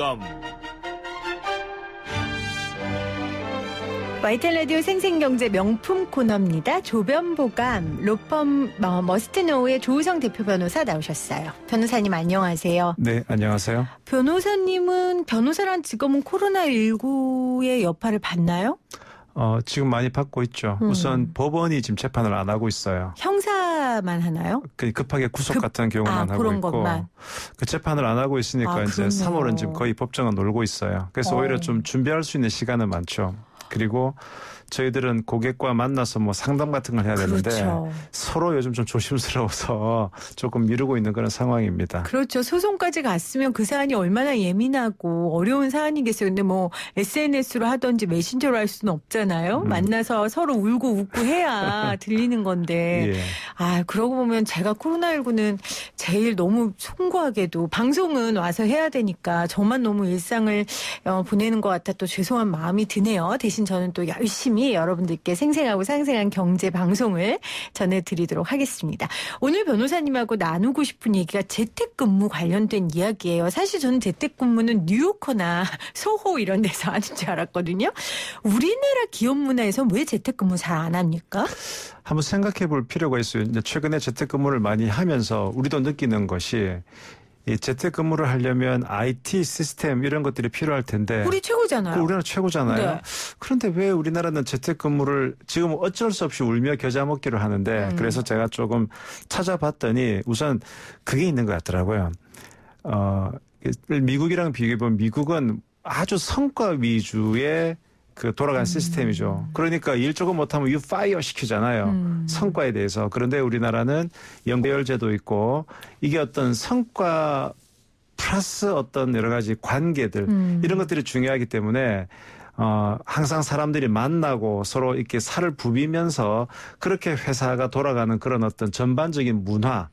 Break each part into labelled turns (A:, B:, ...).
A: 조변보감.
B: YTN 라디오 생생경제 명품 코너입니다. 조변보감, 로펌 머스트노우의 조우성 대표 변호사 나오셨어요. 변호사님 안녕하세요.
C: 네, 안녕하세요.
B: 변호사님은 변호사란 직업은 코로나19의 여파를 받나요?
C: 지금 많이 받고 있죠. 우선 법원이 지금 재판을 안 하고 있어요.
B: 형사만 하나요?
C: 급하게 구속 같은 경우만 하고
B: 그런
C: 있고
B: 것만.
C: 그 재판을 안 하고 있으니까 이제
B: 그렇네요.
C: 3월은 지금 거의 법정은 놀고 있어요. 그래서 오히려 좀 준비할 수 있는 시간은 많죠. 그리고 저희들은 고객과 만나서 뭐 상담 같은 걸 해야 되는데
B: 그렇죠.
C: 서로 요즘 좀 조심스러워서 조금 미루고 있는 그런 상황입니다.
B: 그렇죠. 소송까지 갔으면 그 사안이 얼마나 예민하고 어려운 사안이겠어요. 근데 뭐 SNS로 하든지 메신저로 할 수는 없잖아요. 만나서 서로 울고 웃고 해야 들리는 건데.
C: 예.
B: 그러고 보면 제가 코로나19는 제일 너무 송구하게도 방송은 와서 해야 되니까 저만 너무 일상을 보내는 것 같아 또 죄송한 마음이 드네요. 대신 저는 또 열심히 여러분들께 생생하고 상생한 경제 방송을 전해드리도록 하겠습니다. 오늘 변호사님하고 나누고 싶은 얘기가 재택근무 관련된 이야기예요. 사실 저는 재택근무는 뉴요커나 소호 이런 데서 하는 줄 알았거든요. 우리나라 기업 문화에서 왜 재택근무 잘 안 합니까?
C: 한번 생각해 볼 필요가 있어요. 이제 최근에 재택근무를 많이 하면서 우리도 느끼는 것이 이 재택근무를 하려면 IT 시스템 이런 것들이 필요할 텐데
B: 우리 최고잖아요.
C: 우리나라 최고잖아요.
B: 네.
C: 그런데 왜 우리나라는 재택근무를 지금 어쩔 수 없이 울며 겨자 먹기를 하는데 그래서 제가 조금 찾아봤더니 우선 그게 있는 것 같더라고요. 미국이랑 비교해보면 미국은 아주 성과 위주의 그 돌아간 시스템이죠. 그러니까 일 조금 못하면 you fire 시키잖아요. 성과에 대해서. 그런데 우리나라는 연계열제도 있고 이게 어떤 성과 플러스 어떤 여러 가지 관계들 이런 것들이 중요하기 때문에 항상 사람들이 만나고 서로 이렇게 살을 부비면서 그렇게 회사가 돌아가는 그런 어떤 전반적인 문화,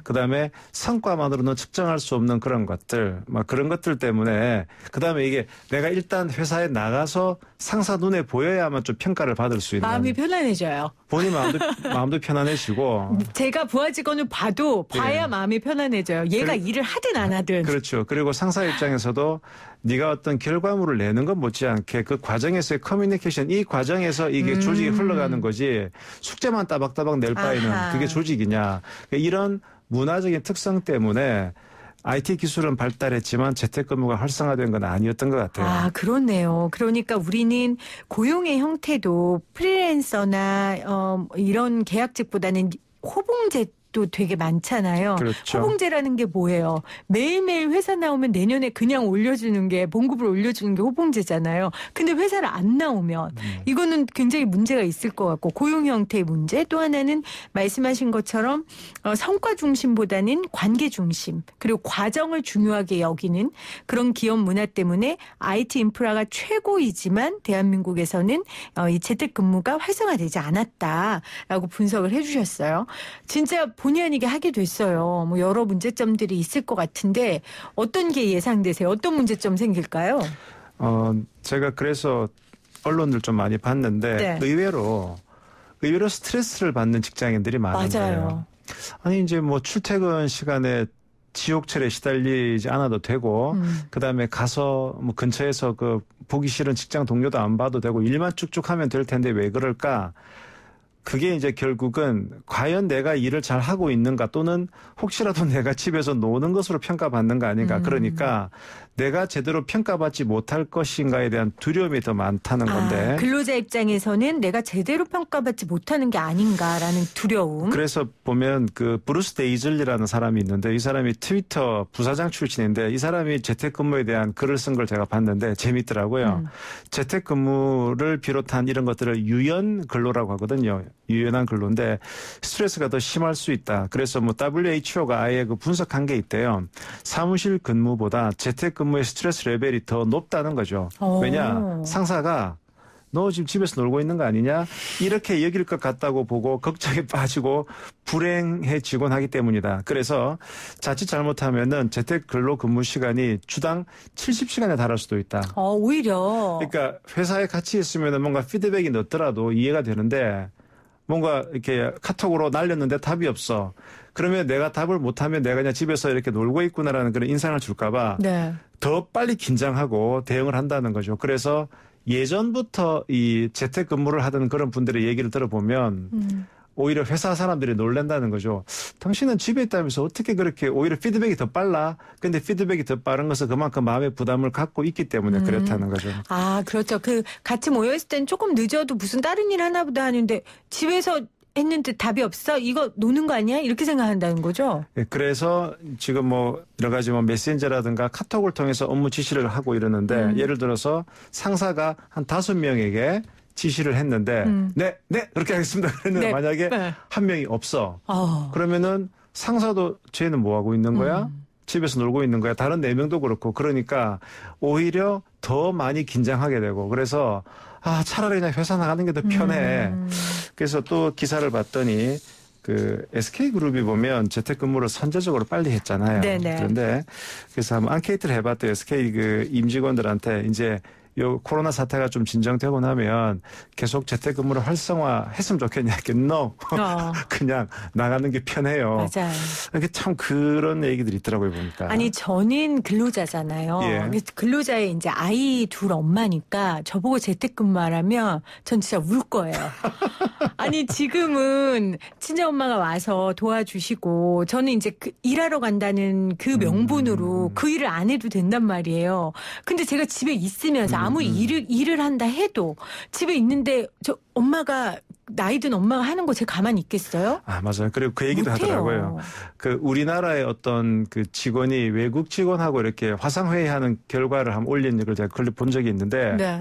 C: 그다음에 성과만으로는 측정할 수 없는 그런 것들, 막 그런 것들 때문에 그다음에 이게 내가 일단 회사에 나가서 상사 눈에 보여야만 좀 평가를 받을 수 있는.
B: 마음이 편안해져요.
C: 본인 마음도 편안해지고.
B: 제가 부하 직원을 봐야 마음이 편안해져요. 얘가 일을 하든 안 하든.
C: 그렇죠. 그리고 상사 입장에서도 네가 어떤 결과물을 내는 것 못지않게 그 과정에서의 커뮤니케이션, 이 과정에서 이게 조직이 흘러가는 거지 숙제만 따박따박 낼 바에는 그게 조직이냐. 이런 문화적인 특성 때문에 IT 기술은 발달했지만 재택근무가 활성화된 건 아니었던 것 같아요.
B: 그렇네요. 그러니까 우리는 고용의 형태도 프리랜서나 이런 계약직보다는 호봉제도 되게 많잖아요.
C: 그렇죠.
B: 호봉제라는 게 뭐예요? 매일매일 회사 나오면 내년에 그냥 올려주는 게 봉급을 올려주는 게 호봉제잖아요. 근데 회사를 안 나오면 이거는 굉장히 문제가 있을 것 같고 고용 형태의 문제 또 하나는 말씀하신 것처럼 성과 중심보다는 관계 중심 그리고 과정을 중요하게 여기는 그런 기업 문화 때문에 IT 인프라가 최고이지만 대한민국에서는 이 재택근무가 활성화되지 않았다라고 분석을 해주셨어요. 진짜 본의 아니게 하게 됐어요. 뭐 여러 문제점들이 있을 것 같은데 어떤 게 예상되세요? 어떤 문제점 생길까요?
C: 제가 그래서 언론들 좀 많이 봤는데
B: 네.
C: 의외로 스트레스를 받는 직장인들이 많은 거예요. 아니 이제 뭐 출퇴근 시간에 지옥철에 시달리지 않아도 되고 그다음에 가서 뭐 근처에서 그 보기 싫은 직장 동료도 안 봐도 되고 일만 쭉쭉 하면 될 텐데 왜 그럴까? 그게 이제 결국은 과연 내가 일을 잘 하고 있는가 또는 혹시라도 내가 집에서 노는 것으로 평가받는 거 아닌가. 그러니까 내가 제대로 평가받지 못할 것인가에 대한 두려움이 더 많다는 건데.
B: 근로자 입장에서는 내가 제대로 평가받지 못하는 게 아닌가라는 두려움.
C: 그래서 보면 그 브루스 데이즐리라는 사람이 있는데 이 사람이 트위터 부사장 출신인데 이 사람이 재택근무에 대한 글을 쓴 걸 제가 봤는데 재밌더라고요. 재택근무를 비롯한 이런 것들을 유연 근로라고 하거든요. 유연한 근로인데 스트레스가 더 심할 수 있다. 그래서 뭐 WHO가 아예 그 분석한 게 있대요. 사무실 근무보다 재택근무의 스트레스 레벨이 더 높다는 거죠. 왜냐? 상사가 너 지금 집에서 놀고 있는 거 아니냐? 이렇게 여길 것 같다고 보고 걱정에 빠지고 불행해지곤 하기 때문이다. 그래서 자칫 잘못하면은 재택근로 근무 시간이 주당 70시간에 달할 수도 있다.
B: 오히려.
C: 그러니까 회사에 같이 있으면 뭔가 피드백이 늦더라도 이해가 되는데 뭔가 이렇게 카톡으로 날렸는데 답이 없어. 그러면 내가 답을 못하면 내가 그냥 집에서 이렇게 놀고 있구나라는 그런 인상을 줄까봐
B: 네.
C: 더 빨리 긴장하고 대응을 한다는 거죠. 그래서 예전부터 이 재택근무를 하던 그런 분들의 얘기를 들어보면 오히려 회사 사람들이 놀란다는 거죠. 당신은 집에 있다면서 어떻게 그렇게 오히려 피드백이 더 빨라? 근데 피드백이 더 빠른 것은 그만큼 마음의 부담을 갖고 있기 때문에 그렇다는 거죠.
B: 아, 그렇죠. 그 같이 모여있을 땐 조금 늦어도 무슨 다른 일 하나 보다 하는데 집에서 했는데 답이 없어? 이거 노는 거 아니야? 이렇게 생각한다는 거죠?
C: 네, 그래서 지금 뭐 여러 가지 뭐 메신저라든가 카톡을 통해서 업무 지시를 하고 이러는데 예를 들어서 상사가 한 5명에게 지시를 했는데 네 그렇게 하겠습니다. 그랬는데 만약에 한 명이 없어. 그러면은 상사도 쟤는 뭐 하고 있는 거야? 집에서 놀고 있는 거야. 다른 4명도 그렇고. 그러니까 오히려 더 많이 긴장하게 되고. 그래서 차라리 그냥 회사 나가는 게 더 편해. 그래서 또 기사를 봤더니 그 SK그룹이 보면 재택근무를 선제적으로 빨리 했잖아요.
B: 네네.
C: 그런데 그래서 한번 앙케이트를 해봤더니 SK 그 임직원들한테 이제 요 코로나 사태가 좀 진정되고 나면 계속 재택근무를 활성화했으면 좋겠냐 했더니 no. 그냥 나가는 게 편해요.
B: 맞아요.
C: 이게 참 그런 얘기들이 있더라고요 보니까.
B: 아니 저는 근로자잖아요.
C: 예.
B: 근로자의 이제 아이 둘 엄마니까 저보고 재택근무하라면 전 진짜 울 거예요. 아니 지금은 친정엄마가 와서 도와주시고 저는 이제 일하러 간다는 그 명분으로 그 일을 안 해도 된단 말이에요. 근데 제가 집에 있으면서 아무리 일을 한다 해도 집에 있는데 저 엄마가 나이 든 엄마가 하는 거 제가 가만히 있겠어요?
C: 맞아요. 그리고 그 얘기도
B: 못해요.
C: 하더라고요. 그 우리나라의 어떤 그 직원이 외국 직원하고 이렇게 화상회의하는 결과를 한번 올린 걸 제가 클립 본 적이 있는데,
B: 네.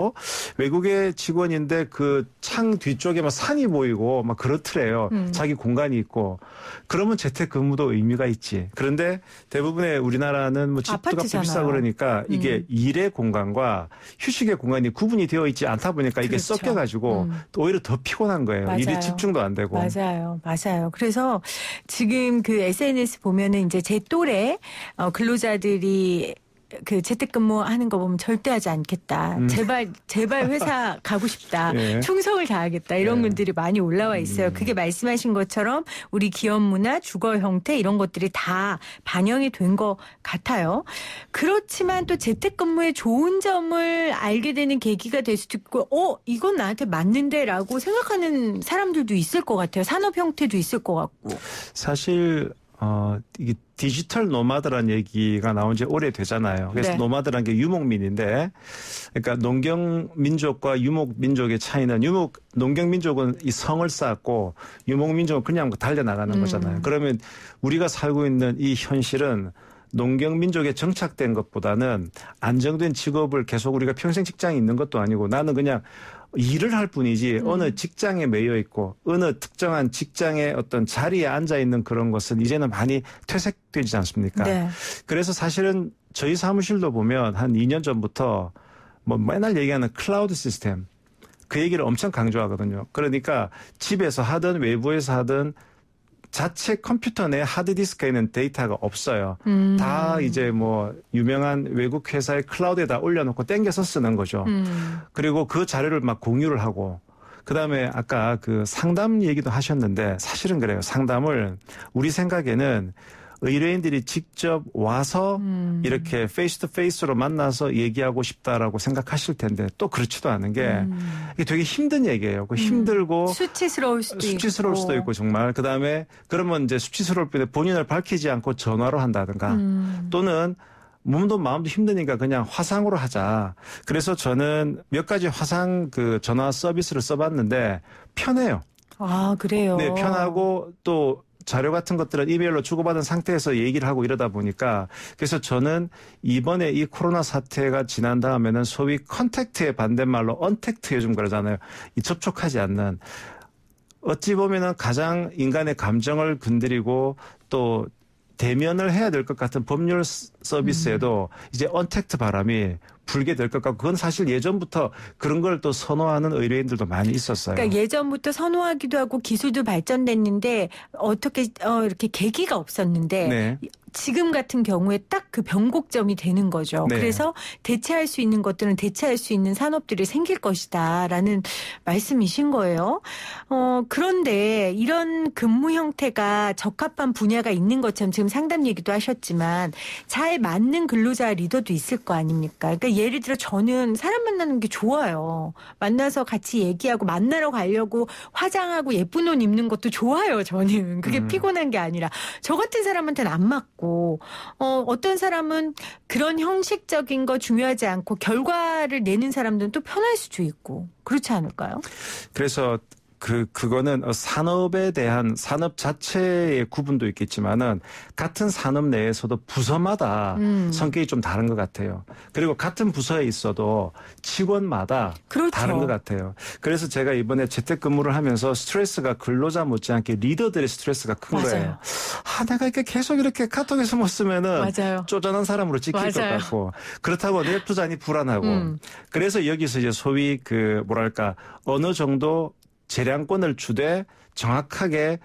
C: 외국의 직원인데 그 창 뒤쪽에 막 산이 보이고 막 그렇더래요. 자기 공간이 있고. 그러면 재택근무도 의미가 있지. 그런데 대부분의 우리나라는 뭐 집도 값도 비싸고 그러니까 이게 일의 공간과 휴식의 공간이 구분이 되어 있지 않다 보니까 이게
B: 그렇죠.
C: 섞여가지고 또 오히려 더 피곤한 거예요.
B: 맞아요.
C: 일이 집중도 안 되고.
B: 맞아요. 그래서 지금 그 SNS 보면은 이제 제 또래 근로자들이 그 재택근무하는 거 보면 절대 하지 않겠다. 제발 회사 가고 싶다.
C: 예.
B: 충성을 다하겠다. 이런 분들이 많이 올라와 있어요. 그게 말씀하신 것처럼 우리 기업 문화, 주거 형태 이런 것들이 다 반영이 된 것 같아요. 그렇지만 또 재택근무의 좋은 점을 알게 되는 계기가 될 수도 있고 이건 나한테 맞는데라고 생각하는 사람들도 있을 것 같아요. 산업 형태도 있을 것 같고.
C: 사실 이게 디지털 노마드라는 얘기가 나온 지 오래되잖아요. 그래서
B: 네.
C: 노마드라는 게 유목민인데, 그러니까 농경민족과 유목민족의 차이는 농경민족은 이 성을 쌓았고 유목민족은 그냥 달려나가는 거잖아요. 그러면 우리가 살고 있는 이 현실은 농경민족에 정착된 것보다는 안정된 직업을 계속 우리가 평생 직장에 있는 것도 아니고 나는 그냥 일을 할 뿐이지 어느 직장에 매여 있고 어느 특정한 직장의 어떤 자리에 앉아 있는 그런 것은 이제는 많이 퇴색되지 않습니까?
B: 네.
C: 그래서 사실은 저희 사무실도 보면 한 2년 전부터 뭐 맨날 얘기하는 클라우드 시스템 그 얘기를 엄청 강조하거든요. 그러니까 집에서 하든 외부에서 하든 자체 컴퓨터 내 하드디스크에는 데이터가 없어요. 다 이제 뭐 유명한 외국 회사의 클라우드에다 올려놓고 땡겨서 쓰는 거죠. 그리고 그 자료를 막 공유를 하고 그다음에 아까 그 상담 얘기도 하셨는데 사실은 그래요. 상담을 우리 생각에는 의뢰인들이 직접 와서 이렇게 페이스 투 페이스로 만나서 얘기하고 싶다라고 생각하실 텐데 또 그렇지도 않은 게 이게 되게 힘든 얘기예요. 힘들고
B: 수치스러울
C: 수도 있고 정말 그다음에 그러면 이제 수치스러울 뿐에 본인을 밝히지 않고 전화로 한다든가 또는 몸도 마음도 힘드니까 그냥 화상으로 하자. 그래서 저는 몇 가지 화상 그 전화 서비스를 써봤는데 편해요.
B: 그래요?
C: 네, 편하고 또 자료 같은 것들은 이메일로 주고받은 상태에서 얘기를 하고 이러다 보니까 그래서 저는 이번에 이 코로나 사태가 지난 다음에는 소위 컨택트의 반대말로 언택트 요즘 그러잖아요. 이 접촉하지 않는 어찌 보면은 가장 인간의 감정을 건드리고 또 대면을 해야 될 것 같은 법률 서비스에도 이제 언택트 바람이 불게 될 것 같고 그건 사실 예전부터 그런 걸 또 선호하는 의뢰인들도 많이 있었어요.
B: 그러니까 예전부터 선호하기도 하고 기술도 발전됐는데 어떻게 이렇게 계기가 없었는데
C: 네.
B: 지금 같은 경우에 딱 그 변곡점이 되는 거죠.
C: 네.
B: 그래서 대체할 수 있는 것들은 대체할 수 있는 산업들이 생길 것이다라는 말씀이신 거예요. 그런데 이런 근무 형태가 적합한 분야가 있는 것처럼 지금 상담 얘기도 하셨지만 잘 맞는 근로자 리더도 있을 거 아닙니까? 그러니까 예를 들어 저는 사람 만나는 게 좋아요. 만나서 같이 얘기하고 만나러 가려고 화장하고 예쁜 옷 입는 것도 좋아요. 저는. 그게 피곤한 게 아니라 저 같은 사람한테는 안 맞고 어떤 사람은 그런 형식적인 거 중요하지 않고 결과를 내는 사람들은 또 편할 수도 있고 그렇지 않을까요?
C: 그래서 그거는 산업에 대한 산업 자체의 구분도 있겠지만은 같은 산업 내에서도 부서마다 성격이 좀 다른 것 같아요. 그리고 같은 부서에 있어도 직원마다
B: 그렇죠.
C: 다른 것 같아요. 그래서 제가 이번에 재택근무를 하면서 스트레스가 근로자 못지않게 리더들의 스트레스가 큰
B: 맞아요.
C: 거예요. 내가 이렇게 계속 이렇게 카톡에서 못 쓰면은
B: 맞아요.
C: 쪼잔한 사람으로 찍힐 것
B: 맞아요.
C: 같고 그렇다고 내 투자니 불안하고 그래서 여기서 이제 소위 어느 정도 재량권을 주되 정확하게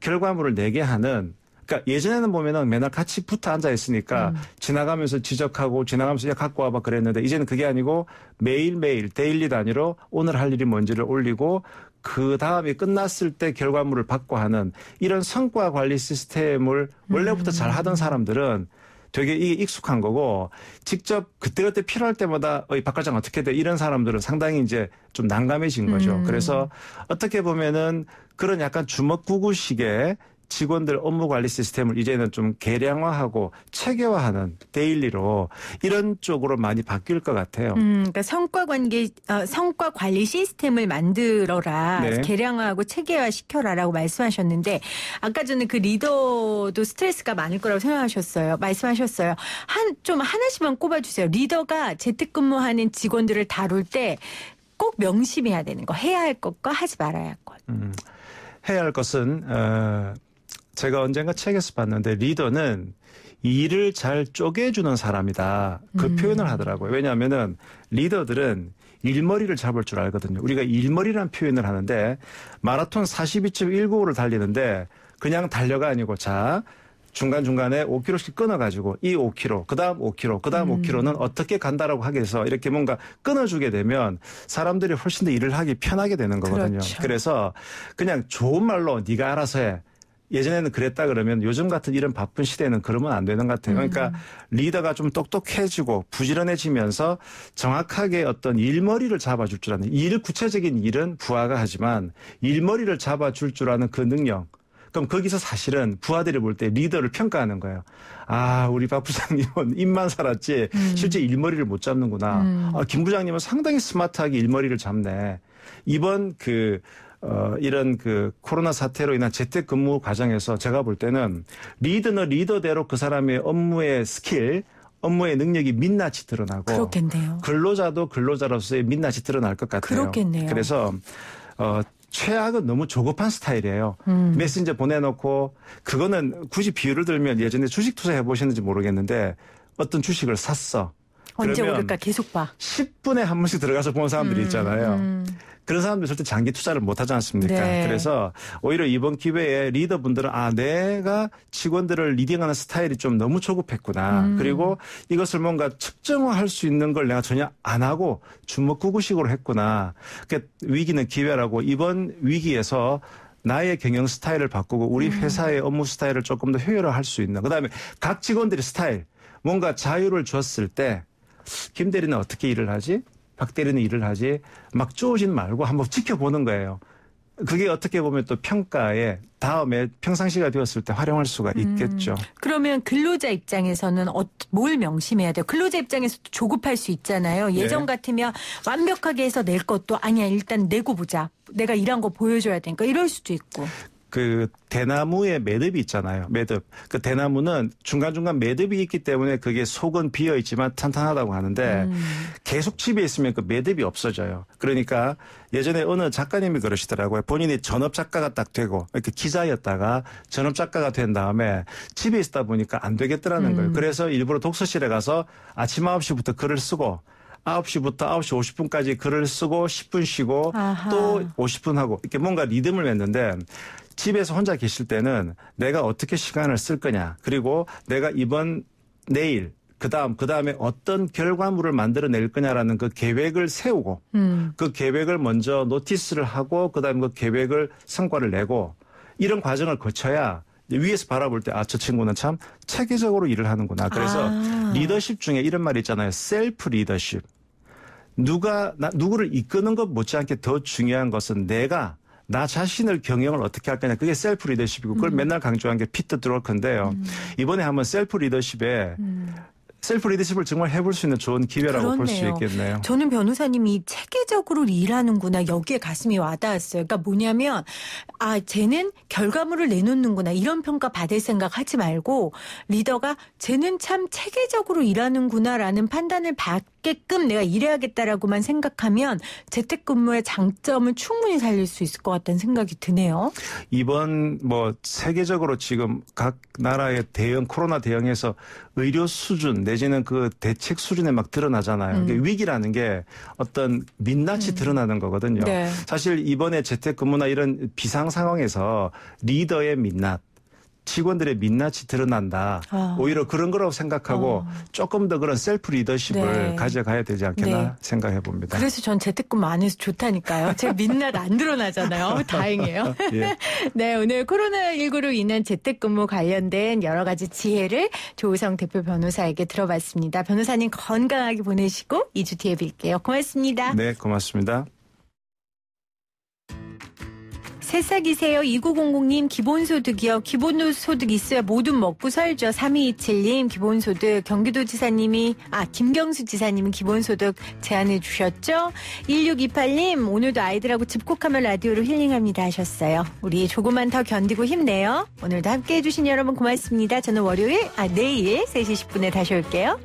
C: 결과물을 내게 하는 그러니까 예전에는 보면은 맨날 같이 붙어 앉아 있으니까 지나가면서 지적하고 지나가면서 야 갖고 와봐 그랬는데 이제는 그게 아니고 매일매일 데일리 단위로 오늘 할 일이 뭔지를 올리고 그 다음이 끝났을 때 결과물을 받고 하는 이런 성과 관리 시스템을 원래부터 잘 하던 사람들은 되게 이게 익숙한 거고 직접 그때그때 필요할 때마다 박 과장 어떻게 돼 이런 사람들은 상당히 이제 좀 난감해진 거죠. 그래서 어떻게 보면은 그런 약간 주먹구구식의 직원들 업무 관리 시스템을 이제는 좀 개량화하고 체계화하는 데일리로 이런 쪽으로 많이 바뀔 것 같아요.
B: 그러니까 성과 관리 시스템을 만들어라,
C: 네.
B: 개량화하고 체계화 시켜라라고 말씀하셨는데 아까 전에 그 리더도 스트레스가 많을 거라고 말씀하셨어요. 좀 하나씩만 꼽아주세요. 리더가 재택근무하는 직원들을 다룰 때 꼭 명심해야 되는 거, 해야 할 것과 하지 말아야 할 것.
C: 해야 할 것은 제가 언젠가 책에서 봤는데 리더는 일을 잘 쪼개주는 사람이다. 그 표현을 하더라고요. 왜냐하면은 리더들은 일머리를 잡을 줄 알거든요. 우리가 일머리라는 표현을 하는데 마라톤 42.195를 달리는데 그냥 달려가 아니고 중간중간에 5km씩 끊어가지고 이 5km, 그 다음 5km, 그 다음 5km는 어떻게 간다라고 하게 해서 이렇게 뭔가 끊어주게 되면 사람들이 훨씬 더 일을 하기 편하게 되는 거거든요.
B: 그렇죠.
C: 그래서 그냥 좋은 말로 네가 알아서 해. 예전에는 그랬다 그러면 요즘 같은 이런 바쁜 시대에는 그러면 안 되는 것 같아요. 그러니까 리더가 좀 똑똑해지고 부지런해지면서 정확하게 어떤 일머리를 잡아줄 줄 아는 구체적인 일은 부하가 하지만 일머리를 잡아줄 줄 아는 그 능력. 그럼 거기서 사실은 부하들이 볼 때 리더를 평가하는 거예요. 우리 박 부장님은 입만 살았지 실제 일머리를 못 잡는구나. 김 부장님은 상당히 스마트하게 일머리를 잡네. 이번 이런 코로나 사태로 인한 재택근무 과정에서 제가 볼 때는 리더는 리더대로 그 사람의 업무의 스킬, 업무의 능력이 민낯이 드러나고
B: 그렇겠네요.
C: 근로자도 근로자로서의 민낯이 드러날 것 같아요.
B: 그렇겠네요.
C: 그래서 최악은 너무 조급한 스타일이에요. 메신저 보내놓고 그거는 굳이 비유를 들면 예전에 주식 투자해 보셨는지 모르겠는데 어떤 주식을 샀어.
B: 언제
C: 그러면
B: 오를까 계속 봐.
C: 10분에 한 번씩 들어가서 보는 사람들이 있잖아요. 그런 사람들 절대 장기 투자를 못 하지 않습니까?
B: 네.
C: 그래서 오히려 이번 기회에 리더분들은 내가 직원들을 리딩하는 스타일이 좀 너무 조급했구나. 그리고 이것을 뭔가 측정화할 수 있는 걸 내가 전혀 안 하고 주먹구구식으로 했구나. 그러니까 위기는 기회라고 이번 위기에서 나의 경영 스타일을 바꾸고 우리 회사의 업무 스타일을 조금 더 효율화할 수 있는. 그다음에 각 직원들의 스타일, 뭔가 자유를 줬을 때 김 대리는 어떻게 일을 하지? 박 대리는 일을 하지? 막 쪼오진 말고 한번 지켜보는 거예요. 그게 어떻게 보면 또 평가에 다음에 평상시가 되었을 때 활용할 수가 있겠죠. 그러면
B: 근로자 입장에서는 뭘 명심해야 돼요? 근로자 입장에서도 조급할 수 있잖아요. 예전 같으면 완벽하게 해서 낼 것도 아니야 일단 내고 보자. 내가 일한 거 보여줘야 되니까 이럴 수도 있고.
C: 그 대나무의 매듭이 있잖아요. 매듭. 그 대나무는 중간중간 매듭이 있기 때문에 그게 속은 비어 있지만 탄탄하다고 하는데 계속 집에 있으면 그 매듭이 없어져요. 그러니까 예전에 어느 작가님이 그러시더라고요. 본인이 전업 작가가 딱 되고 이렇게 기자였다가 전업 작가가 된 다음에 집에 있다 보니까 안 되겠더라는 거예요. 그래서 일부러 독서실에 가서 아침 9시부터 글을 쓰고 9시부터 9시 50분까지 글을 쓰고 10분 쉬고
B: 아하.
C: 또 50분 하고 이렇게 뭔가 리듬을 맺는데 집에서 혼자 계실 때는 내가 어떻게 시간을 쓸 거냐. 그리고 내가 내일 그다음에 어떤 결과물을 만들어낼 거냐라는 그 계획을 세우고 그 계획을 먼저 노티스를 하고 그다음에 그 계획을 성과를 내고 이런 과정을 거쳐야 위에서 바라볼 때 저 친구는 참 체계적으로 일을 하는구나. 그래서 리더십 중에 이런 말이 있잖아요. 셀프 리더십. 누구를 이끄는 것 못지않게 더 중요한 것은 나 자신을 경영을 어떻게 할 거냐. 그게 셀프 리더십이고 그걸 맨날 강조한 게 피터 드러커인데요. 이번에 한번 셀프 리더십을 정말 해볼 수 있는 좋은 기회라고 볼 수 있겠네요.
B: 저는 변호사님이 체계적으로 일하는구나. 여기에 가슴이 와닿았어요. 그러니까 뭐냐면 쟤는 결과물을 내놓는구나. 이런 평가 받을 생각 하지 말고 리더가 쟤는 참 체계적으로 일하는구나라는 판단을 받게끔 내가 일해야겠다라고만 생각하면 재택근무의 장점을 충분히 살릴 수 있을 것 같다는 생각이 드네요.
C: 이번 세계적으로 지금 각 나라의 코로나 대응에서 의료 수준 내지는 그 대책 수준에 막 드러나잖아요. 위기라는 게 어떤 민낯이 드러나는 거거든요.
B: 네.
C: 사실 이번에 재택근무나 이런 비상 상황에서 리더의 민낯, 직원들의 민낯이 드러난다. 오히려 그런 거라고 생각하고 조금 더 그런 셀프 리더십을 가져가야 되지 않겠나 생각해 봅니다.
B: 그래서 전 재택근무 안 해서 좋다니까요. 제 민낯 안 드러나잖아요. 다행이에요.
C: 예.
B: 네, 오늘 코로나19로 인한 재택근무 관련된 여러 가지 지혜를 조우성 대표 변호사에게 들어봤습니다. 변호사님 건강하게 보내시고 2주 뒤에 뵐게요. 고맙습니다.
C: 네, 고맙습니다.
B: 새싹이세요. 2900님 기본소득이요. 기본소득 있어야 뭐든 먹고 살죠. 3227님 기본소득. 경기도지사님이 김경수 지사님은 기본소득 제안해 주셨죠. 1628님 오늘도 아이들하고 집콕하면 라디오로 힐링합니다 하셨어요. 우리 조금만 더 견디고 힘내요. 오늘도 함께해 주신 여러분 고맙습니다. 저는 내일 3시 10분에 다시 올게요.